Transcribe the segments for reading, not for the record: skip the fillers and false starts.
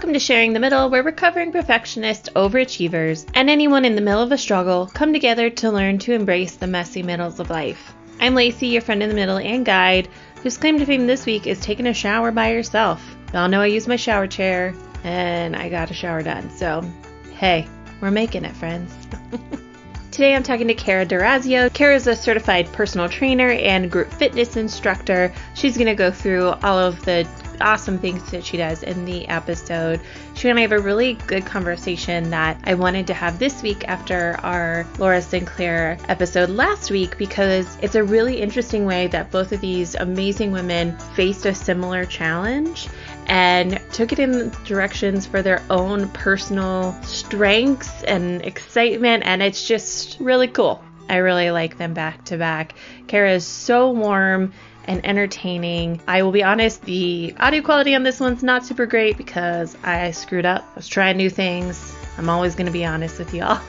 Welcome to Sharing the Middle, where recovering perfectionists, overachievers, and anyone in the middle of a struggle come together to learn to embrace the messy middles of life. I'm Lacey, your friend in the middle and guide, whose claim to fame this week is taking a shower by yourself. Y'all know I use my shower chair, and I got a shower done, so hey, we're making it, friends. Today I'm talking to Cara D'Orazio. Cara is a certified personal trainer and group fitness instructor. She's going to go through all of the awesome things that she does in the episode. She and I have a really good conversation that I wanted to have this week after our Laura Sinclair episode last week, because it's a really interesting way that both of these amazing women faced a similar challenge and took it in directions for their own personal strengths and excitement, and it's just really cool. I really like them back to back. Cara is so warm and entertaining. I will be honest, the audio quality on this one's not super great because I screwed up. I was trying new things. I'm always going to be honest with y'all.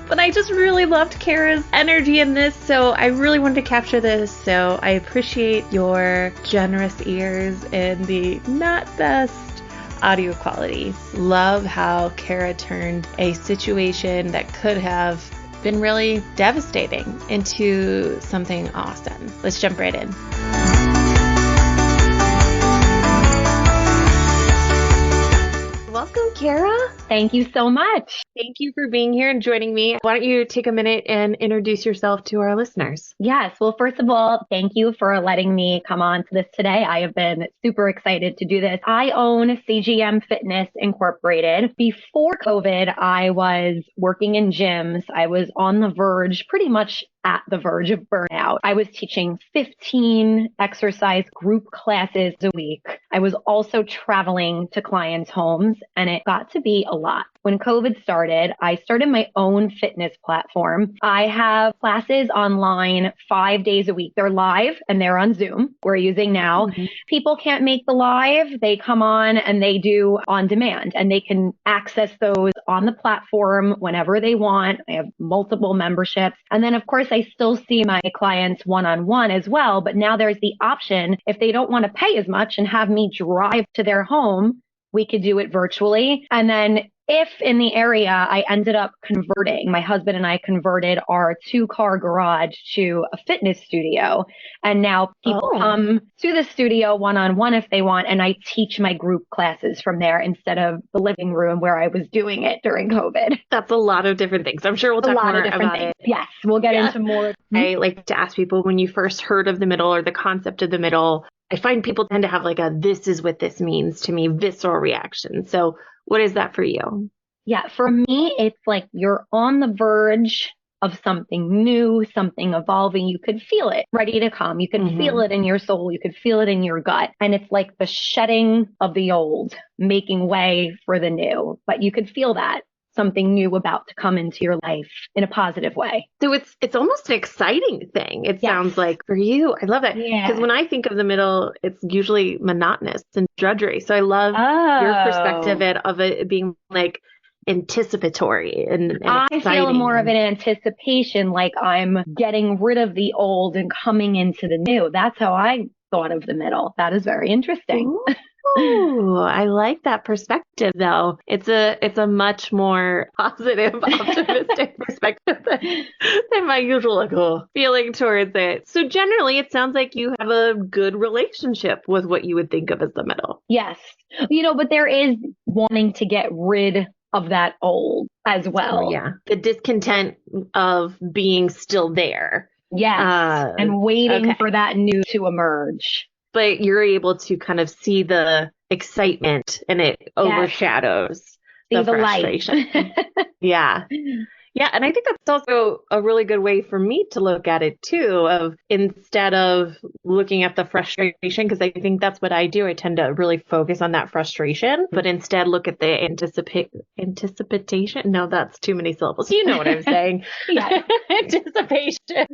But I just really loved Cara's energy in this, so I really wanted to capture this. So I appreciate your generous ears and the not best audio quality. Love how Cara turned a situation that could have been really devastating into something awesome. Let's jump right in. Welcome, Cara. Thank you so much. Thank you for being here and joining me. Why don't you take a minute and introduce yourself to our listeners? Yes. Well, first of all, thank you for letting me come on to this today. I have been super excited to do this. I own CGM Fitness Incorporated. Before COVID, I was working in gyms. I was on the verge, pretty much at the verge of burnout. I was teaching 15 exercise group classes a week. I was also traveling to clients' homes, and it got to be a lot. When COVID started, I started my own fitness platform. I have classes online 5 days a week. They're live and they're on Zoom. We're using now. People can't make the live. They come on and they do on demand, and they can access those on the platform whenever they want. I have multiple memberships. And then, of course, I still see my clients one-on-one as well. But now there's the option, if they don't want to pay as much and have me drive to their home, we could do it virtually. And then if in the area I ended up converting, my husband and I converted our 2-car garage to a fitness studio. And now people come to the studio one-on-one if they want. And I teach my group classes from there instead of the living room where I was doing it during COVID. That's a lot of different things. I'm sure we'll talk more about it. Yes, we'll get into more. I like to ask people, when you first heard of the middle or the concept of the middle, I find people tend to have like this is what this means to me, visceral reaction. So what is that for you? Yeah, for me, it's like you're on the verge of something new, something evolving. You could feel it ready to come. You can feel it in your soul. You could feel it in your gut. And it's like the shedding of the old, making way for the new. But you could feel that. Something new about to come into your life in a positive way. So it's almost an exciting thing. It sounds like for you. I love that. Because when I think of the middle, it's usually monotonous and drudgery. So I love your perspective of it being like anticipatory and I exciting. Feel more of an anticipation, like I'm getting rid of the old and coming into the new. That's how I thought of the middle. That is very interesting. Ooh, I like that perspective, though. It's a much more positive, optimistic perspective than my usual feeling towards it. So generally, it sounds like you have a good relationship with what you would think of as the middle. Yes. But there is wanting to get rid of that old as well. The discontent of being still there. Yes. And waiting for that new to emerge. But you're able to kind of see the excitement, and it overshadows the frustration. Yeah. And I think that's also a really good way for me to look at it too, of instead of looking at the frustration, because I think that's what I do. I tend to really focus on that frustration, but instead look at the anticipation. No, that's too many syllables. You know what I'm saying. Anticipation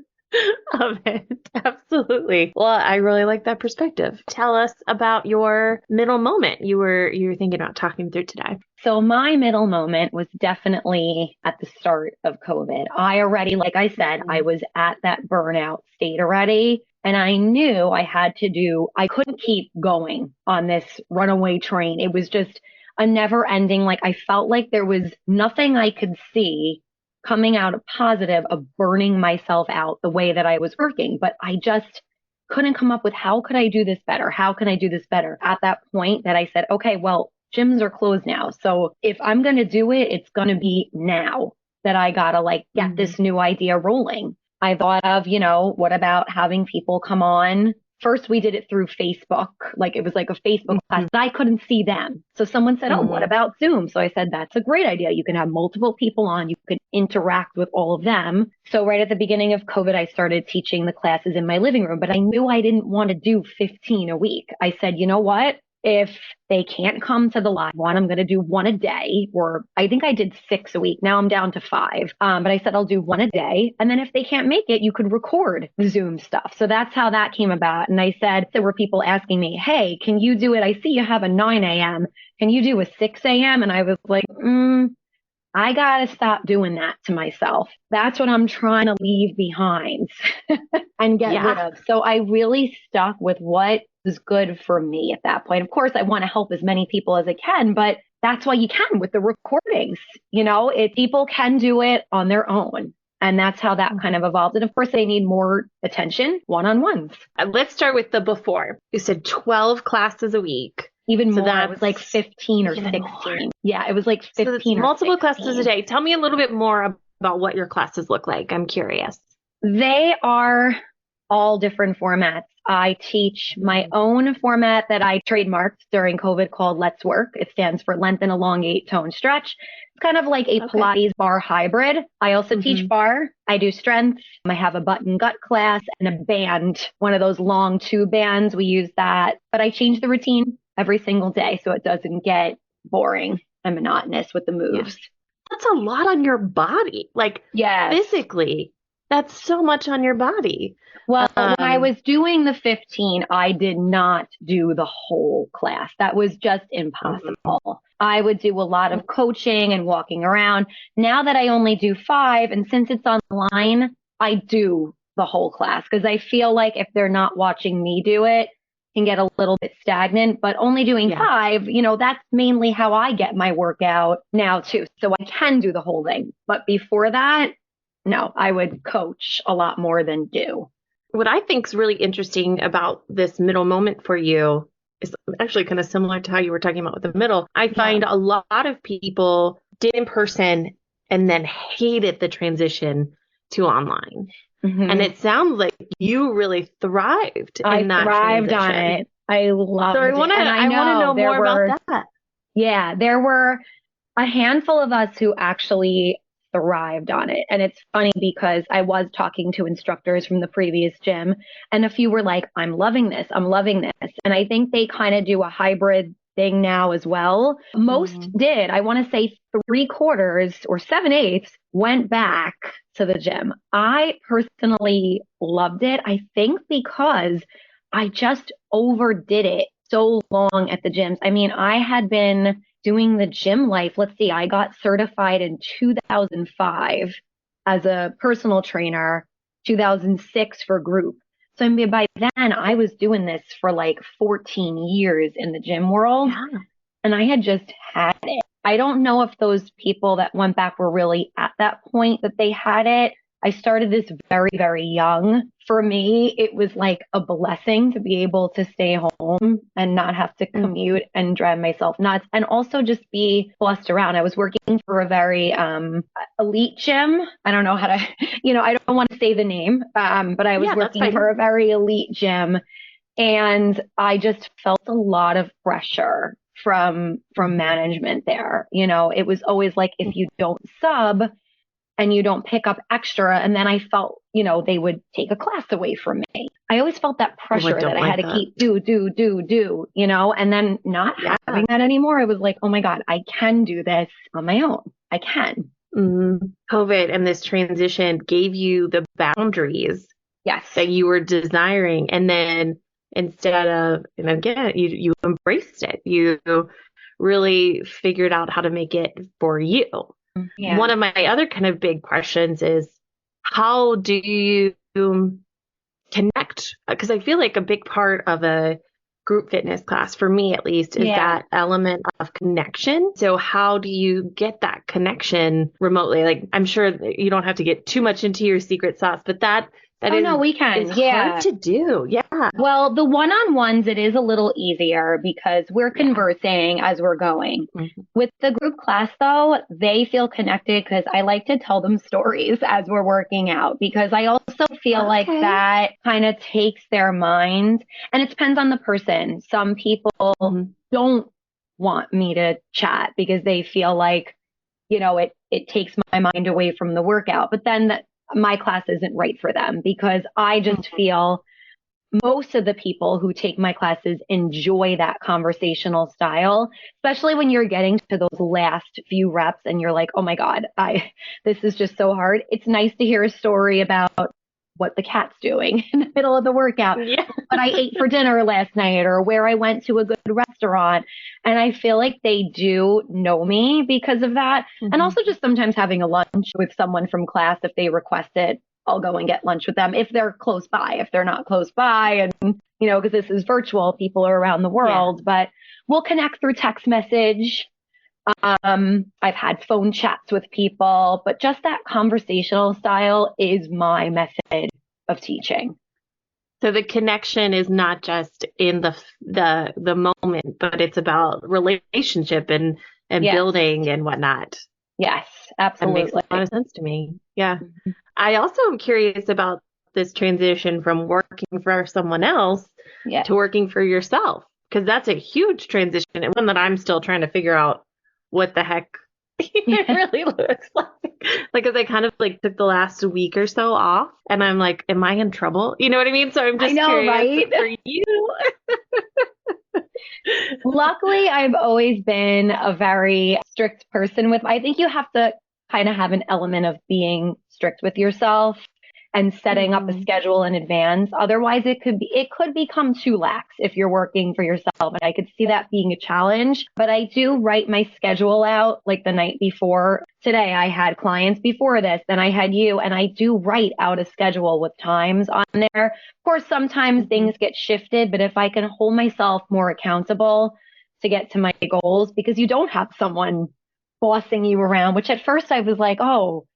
of it. Absolutely. Well, I really like that perspective. Tell us about your middle moment you were thinking about talking through today. So my middle moment was definitely at the start of COVID. I already, like I said, I was at that burnout state already. And I knew I couldn't keep going on this runaway train. It was just, a never ending, like I felt like there was nothing I could see coming out of positive of burning myself out the way that I was working. But I just couldn't come up with how could I do this better? How can I do this better? At that point that I said, okay, well, gyms are closed now. So if I'm going to do it, it's going to be now that I got to like get this new idea rolling. I thought of, what about having people come on? First, we did it through Facebook. Like it was like a Facebook class, but I couldn't see them. So someone said, oh, what about Zoom? So I said, that's a great idea. You can have multiple people on. You can interact with all of them. So right at the beginning of COVID, I started teaching the classes in my living room, but I knew I didn't want to do 15 a week. I said, you know what? If they can't come to the live one, I'm going to do one a day, or I think I did 6 a week. Now I'm down to 5. But I said I'll do one a day. And then if they can't make it, you could record the Zoom stuff. So that's how that came about. And I said, there were people asking me, hey, can you do it? I see you have a 9 a.m. Can you do a 6 a.m.? And I was like, I got to stop doing that to myself. That's what I'm trying to leave behind and get rid of. So I really stuck with what was good for me at that point. Of course, I want to help as many people as I can, but that's why you can with the recordings. If people can do it on their own. And that's how that kind of evolved. And of course, they need more attention, one-on-ones. Let's start with the before. You said 12 classes a week. Even more. It was like 15 or 16. More. Yeah, it was like 15 or multiple 16. Classes a day. Tell me a little bit more about what your classes look like. I'm curious. They are all different formats. I teach my own format that I trademarked during COVID called Let's Work. It stands for Lengthen, Elongate, Tone, Stretch. It's kind of like a Pilates bar hybrid. I also teach bar. I do strength. I have a butt and gut class and a band, one of those long tube bands. We use that, but I change the routine every single day so it doesn't get boring and monotonous with the moves. That's a lot on your body. Like physically, that's so much on your body. Well, when I was doing the 15, I did not do the whole class. That was just impossible. I would do a lot of coaching and walking around. Now that I only do 5, and since it's online, I do the whole class because I feel like if they're not watching me do it, can get a little bit stagnant, but only doing 5, that's mainly how I get my workout now too. So I can do the whole thing. But before that, no, I would coach a lot more than do. What I think is really interesting about this middle moment for you is actually kind of similar to how you were talking about with the middle. I find a lot of people did in person and then hated the transition to online. And it sounds like you really thrived in that thrived transition. on it. I loved it. So I want to know more about that. Yeah, there were a handful of us who actually thrived on it. And it's funny because I was talking to instructors from the previous gym and a few were like, I'm loving this. I'm loving this. And I think they kind of do a hybrid thing now as well. Most did. I want to say 3/4 or 7/8 went back to the gym. I personally loved it. I think because I just overdid it so long at the gyms. I mean, I had been doing the gym life. Let's see, I got certified in 2005 as a personal trainer, 2006 for group. So I mean, by then I was doing this for like 14 years in the gym world and I had just had it. I don't know if those people that went back were really at that point that they had it. I started this very, very young. For me, it was like a blessing to be able to stay home and not have to commute and drive myself nuts and also just be bussed around. I was working for a very elite gym. I don't know how to, I don't want to say the name, but I was working for a very elite gym and I just felt a lot of pressure from management there. It was always like, if you don't sub, and you don't pick up extra. And then I felt, they would take a class away from me. I always felt that pressure that I had to keep do, and then not having that anymore. I was like, oh my God, I can do this on my own. I can. COVID and this transition gave you the boundaries that you were desiring. And then instead of, and again, you embraced it. You really figured out how to make it for you. Yeah. One of my other kind of big questions is, how do you connect? Because I feel like a big part of a group fitness class, for me at least, is that element of connection. So how do you get that connection remotely? Like, I'm sure that you don't have to get too much into your secret sauce, but that is, no, we can. is hard to do. Yeah. Well, the one-on-ones, it is a little easier because we're conversing as we're going. Mm-hmm. With the group class, though, they feel connected because I like to tell them stories as we're working out, because I also feel like that kind of takes their mind, and it depends on the person. Some people don't want me to chat because they feel like, it takes my mind away from the workout. But then my class isn't right for them, because I just feel most of the people who take my classes enjoy that conversational style, especially when you're getting to those last few reps and you're like, oh my God, this is just so hard. It's nice to hear a story about what the cat's doing in the middle of the workout, what I ate for dinner last night, or where I went to a good restaurant. And I feel like they do know me because of that. And also just sometimes having a lunch with someone from class, if they request it, I'll go and get lunch with them if they're close by. If they're not close by, and, because this is virtual, people are around the world, but we'll connect through text message. I've had phone chats with people, but just that conversational style is my method of teaching. So the connection is not just in the moment, but it's about relationship and building and whatnot. Yes, absolutely. That makes a lot of sense to me. Yeah. I also am curious about this transition from working for someone else to working for yourself, because that's a huge transition, and one that I'm still trying to figure out what the heck it really looks like. Like, as I kind of took the last week or so off, and I'm like, am I in trouble? You know what I mean? So I'm just curious, right? For you. Luckily, I've always been a very strict person I think you have to kind of have an element of being strict with yourself and setting up a schedule in advance. Otherwise, it could become too lax if you're working for yourself. And I could see that being a challenge, but I do write my schedule out like the night before. Today, I had clients before this, then I had you, and I do write out a schedule with times on there. Of course, sometimes things get shifted, but if I can hold myself more accountable to get to my goals, because you don't have someone bossing you around, which at first I was like, oh,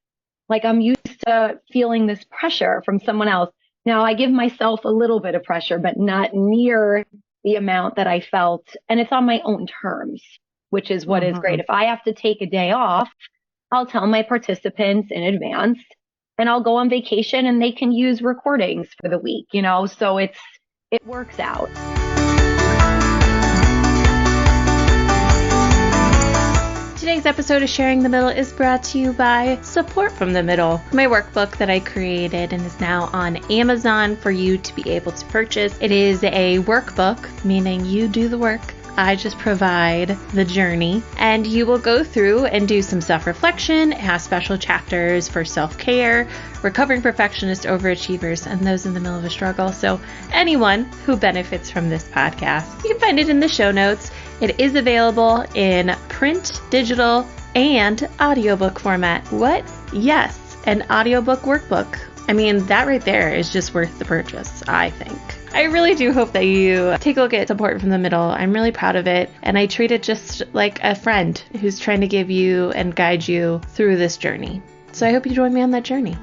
like I'm used to feeling this pressure from someone else. Now I give myself a little bit of pressure, but not near the amount that I felt. And it's on my own terms, which is what is great. If I have to take a day off, I'll tell my participants in advance, and I'll go on vacation and they can use recordings for the week, so it works out. Today's episode of Sharing the Middle is brought to you by Support from the Middle, my workbook that I created and is now on Amazon for you to be able to purchase. It is a workbook, meaning you do the work. I just provide the journey, and you will go through and do some self-reflection. It has special chapters for self-care, recovering perfectionist overachievers, and those in the middle of a struggle. So anyone who benefits from this podcast, you can find it in the show notes. It is available in print, digital, and audiobook format. What? Yes, an audiobook workbook. I mean, that right there is just worth the purchase, I think. I really do hope that you take a look at Support from the Middle. I'm really proud of it, and I treat it just like a friend who's trying to give you and guide you through this journey. So I hope you join me on that journey.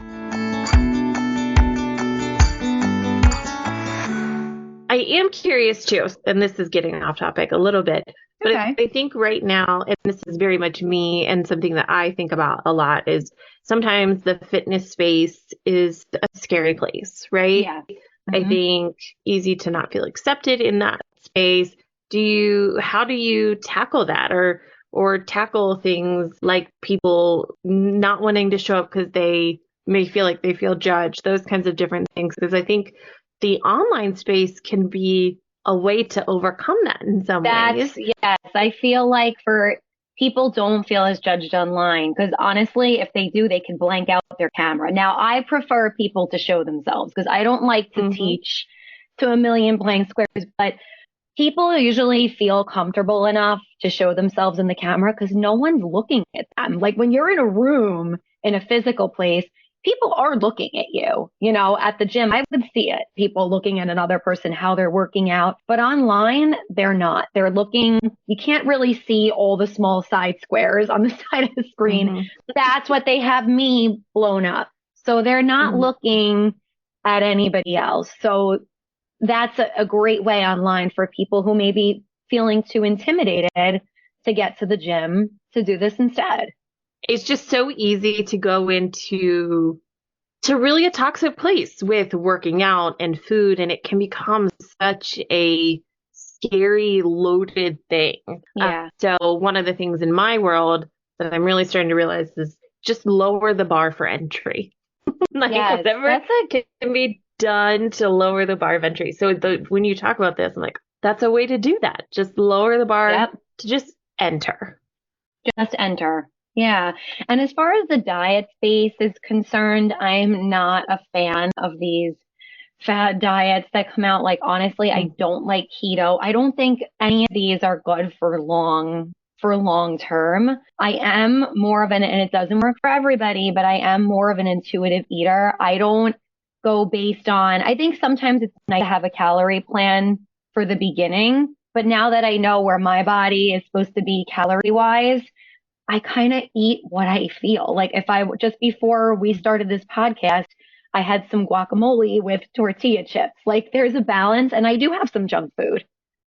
I am curious too, and this is getting off topic a little bit, but I think right now, and this is very much me and something that I think about a lot, is sometimes the fitness space is a scary place, right? Yeah. I think easy to not feel accepted in that space. How do you tackle that, or tackle things like people not wanting to show up because they may feel like they feel judged, those kinds of different things? Because I think the online space can be a way to overcome that in some ways. Yes, I feel like people don't feel as judged online, because honestly, if they do, they can blank out their camera. Now, I prefer people to show themselves, because I don't like to teach to a million blank squares, but people usually feel comfortable enough to show themselves in the camera because no one's looking at them. Like when you're in a room in a physical place, people are looking at you, at the gym. I would see it. People looking at another person, how they're working out. But online, they're not. They're looking, you can't really see all the small side squares on the side of the screen. Mm-hmm. That's what they have me blown up. So they're not Mm-hmm. looking at anybody else. So that's a great way online for people who may be feeling too intimidated to get to the gym to do this instead. It's just so easy to go into really a toxic place with working out and food, and it can become such a scary, loaded thing. Yeah. So one of the things in my world that I'm really starting to realize is just lower the bar for entry. Like Yes, whatever can be done to lower the bar of entry. So when you talk about this, I'm like, that's a way to do that. Just lower the bar to just enter. Just enter. Yeah. And as far as the diet space is concerned, I'm not a fan of these fad diets that come out. Like, honestly, I don't like keto. I don't think any of these are good for long term. I am more of and it doesn't work for everybody, but I am more of an intuitive eater. I don't go based on, I think sometimes it's nice to have a calorie plan for the beginning, but now that I know where my body is supposed to be calorie wise, I kind of eat what I feel. Like if I just before we started this podcast, I had some guacamole with tortilla chips. Like there's a balance, and I do have some junk food.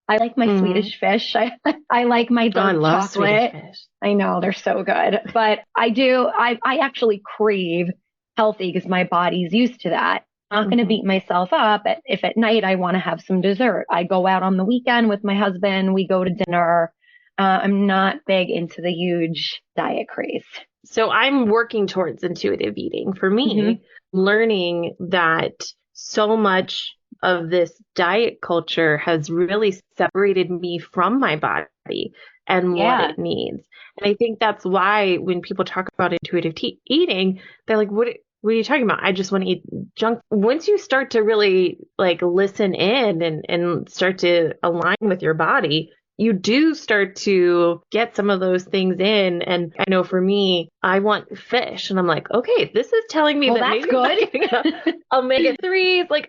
I like my Swedish fish. I like my dark I love chocolate. Swedish fish. I know they're so good, but I actually crave healthy because my body's used to that. I'm not going to beat myself up if at night I want to have some dessert. I go out on the weekend with my husband. We go to dinner. I'm not big into the huge diet craze. So I'm working towards intuitive eating. For me, learning that so much of this diet culture has really separated me from my body and what it needs. And I think that's why when people talk about intuitive eating, they're like, what are you talking about? I just want to eat junk. Once you start to really like listen in and start to align with your body, you do start to get some of those things in. And I know for me, I want fish. And I'm like, okay, this is telling me that that's good. omega-3s. Like,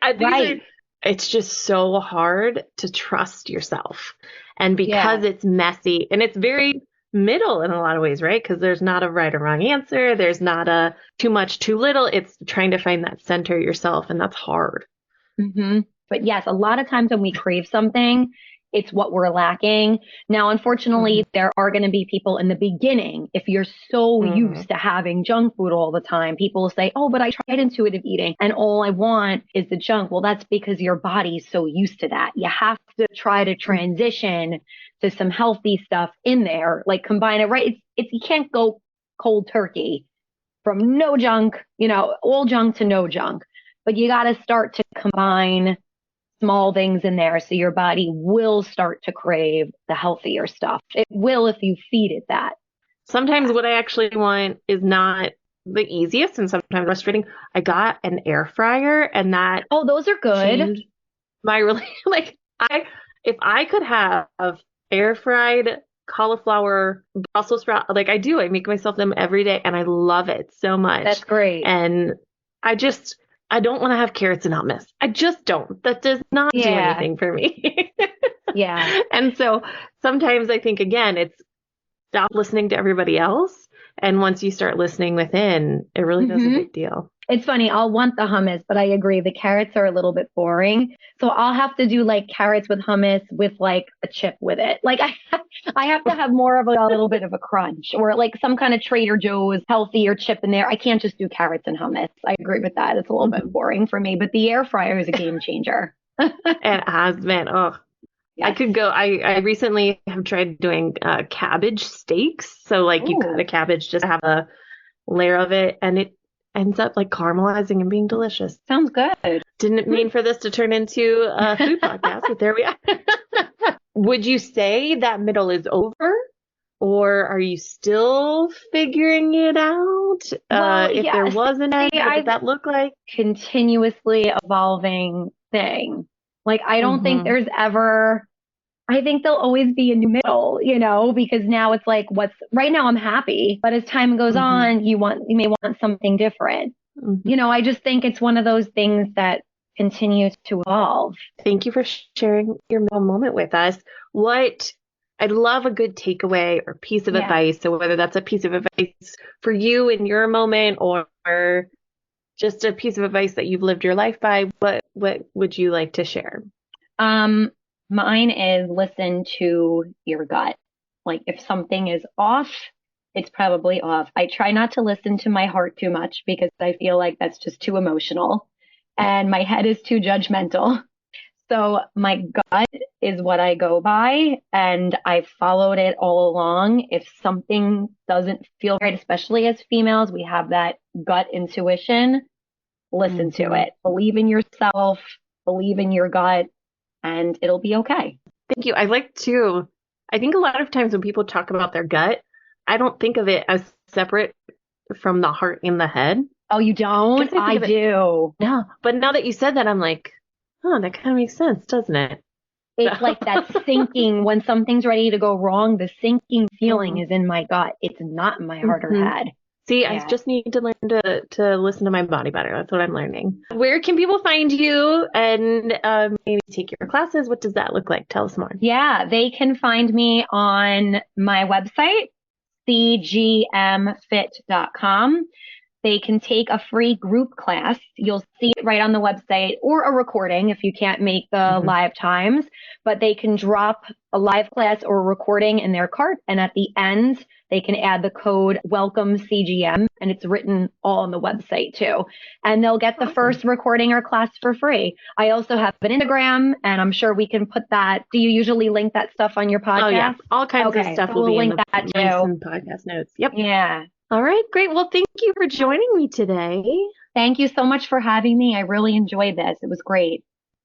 it's just so hard to trust yourself. And because it's messy and it's very middle in a lot of ways, right? Because there's not a right or wrong answer. There's not a too much, too little. It's trying to find that center yourself. And that's hard. But yes, a lot of times when we crave something, it's what we're lacking. Now, unfortunately, there are going to be people in the beginning, if you're so used to having junk food all the time, people will say, oh, but I tried intuitive eating and all I want is the junk. Well, that's because your body's so used to that. You have to try to transition to some healthy stuff in there, like combine it, right? It's you can't go cold turkey from no junk, all junk to no junk, but you got to start to combine small things in there so your body will start to crave the healthier stuff. It will if you feed it that. Sometimes what I actually want is not the easiest and sometimes frustrating. I got an air fryer and that those are good. My if I could have air fried cauliflower, Brussels sprout, like I do, I make myself them every day and I love it so much. That's great. And I don't want to have carrots and hummus. I just don't. That does not do anything for me. And so sometimes I think, again, it's stop listening to everybody else. And once you start listening within, it really does a big deal. It's funny. I'll want the hummus, but I agree. The carrots are a little bit boring. So I'll have to do like carrots with hummus with like a chip with it. Like I have to have more of a little bit of a crunch or like some kind of Trader Joe's healthier chip in there. I can't just do carrots and hummus. I agree with that. It's a little bit boring for me, but the air fryer is a game changer. It has been. Oh, yes. I could go. I recently have tried doing cabbage steaks. So like you cut a cabbage, just have a layer of it and it ends up like caramelizing and being delicious. Sounds good. Didn't mean for this to turn into a food podcast, but there we are. Would you say that middle is over? Or are you still figuring it out? Well, if there was an end, what does that look like? Continuously evolving thing. Like, I don't think there's ever, I think there'll always be a new middle, because now it's like right now I'm happy, but as time goes on, you may want something different. I just think it's one of those things that continues to evolve. Thank you for sharing your moment with us. I'd love a good takeaway or piece of advice. So whether that's a piece of advice for you in your moment or just a piece of advice that you've lived your life by, what would you like to share? Mine is listen to your gut. Like if something is off, it's probably off. I try not to listen to my heart too much because I feel like that's just too emotional and my head is too judgmental. So my gut is what I go by and I've followed it all along. If something doesn't feel right, especially as females, we have that gut intuition. Listen to it. Believe in yourself, believe in your gut, and it'll be okay. Thank you. I think a lot of times when people talk about their gut, I don't think of it as separate from the heart and the head. Oh, you don't? I do. No, but now that you said that, I'm like, oh, that kind of makes sense, doesn't it? It's like that sinking when something's ready to go wrong, the sinking feeling is in my gut. It's not in my heart or head. See, I just need to learn to listen to my body better. That's what I'm learning. Where can people find you and maybe take your classes? What does that look like? Tell us more. Yeah, they can find me on my website, cgmfit.com. They can take a free group class. You'll see it right on the website or a recording if you can't make the live times, but they can drop a live class or recording in their cart. And at the end, they can add the code welcome CGM and it's written all on the website too. And they'll get the first recording or class for free. I also have an Instagram and I'm sure we can put that. Do you usually link that stuff on your podcast? Oh yeah. All kinds of stuff will be in the podcast notes. Yep. Yeah. All right, great. Well, thank you for joining me today. Thank you so much for having me. I really enjoyed this. It was great.